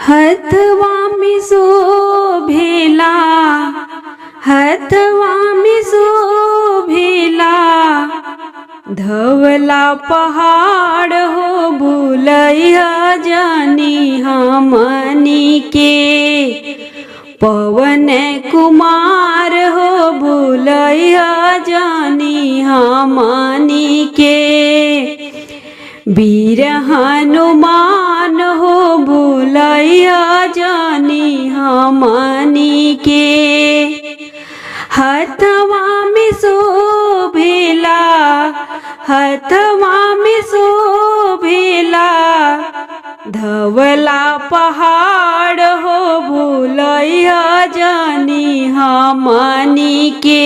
हथवा में शोभेला, हथवा में शोभेला, धवला पहाड़ हो बुलैया जानी हमनी के। पवन कुमार हो बुलैया जानी हमनी के। वीर हनुमान हो बुलैया जानी हमनी के। हथवा में शोभेला, हथवा में शोभेला, धवला पहाड़ हो बुलैया जानी हमनी के।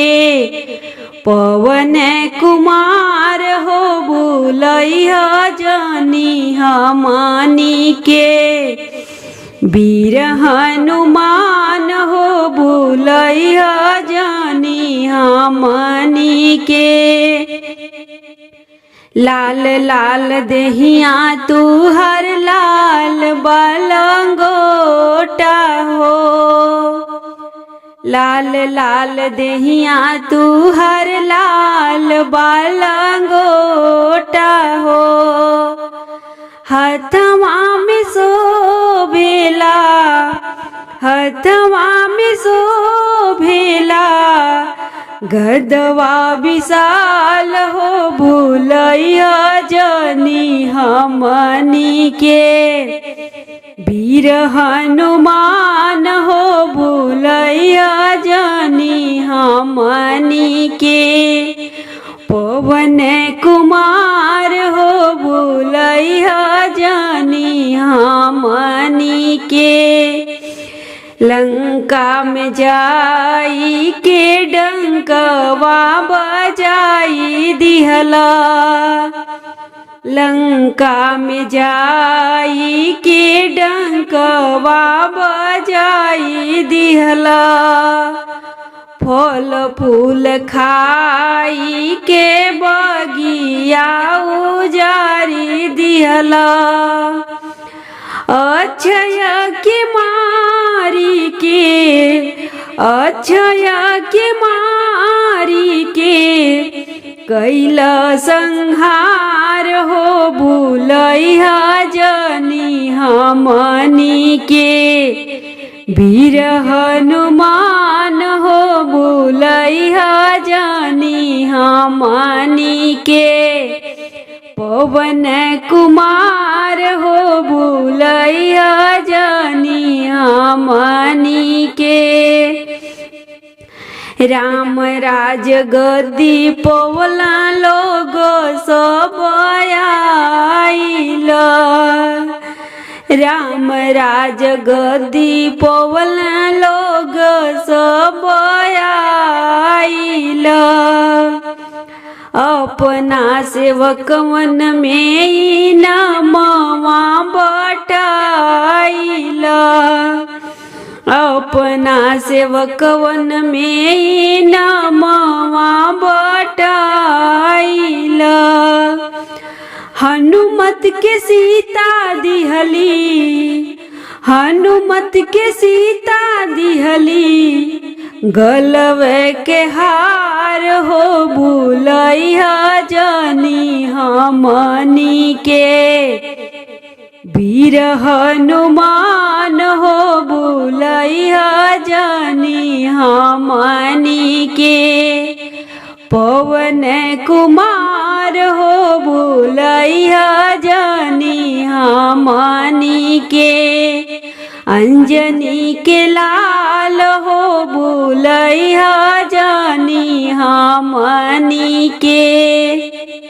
पवन कुमार हो बुलैया जानी हमनी के। वीर हनुमान हो बुलैया जानी हमनी के। लाल लाल देहिया तू हर लाल बलंगोटा हो। लाल लाल देहिया तू हर लाल बलंगोटा हो। हथवा में शोभेला, हथवा में शोभेला, गदवा विशाल हो बुलैया जानी हमनी के। वीर हनुमान हो बुलैया जानी हमनी के। पवन कुमार हो बुलैया जानी हमनी के। लंका में जाई के डंकवा बजाई दिहला। लंका में जाई के डंकवा बजाई दिहला। फल फूल खाई के बगिया उजारी दिहला। अक्षय के मारी के, अक्षय के मारी के, कैला संहार हो बुलैया जानी हमनी के। वीर हनुमान हो बुलैया जानी हमनी के। पवन कुमार हो बुलैया जानी हमनी के। राम राज गद्दी पवला लोग सब आइल। राम राज गद्दी पवला लोग सब आइल। अपना सेवकवन में नमवा बटाइल। अपना सेवकवन में नमवा बटाइल। हनुमत के सीता दिहली, हनुमत के सीता दिहली, गलवे के हार हो बुलैया जानी हमनी के। वीर हनुमान हो बुलैया जानी हमनी के। पवन कुमार हो बुलैया जानी हमनी के। अंजनी के लाल हो बुलैया जानी हमनी के।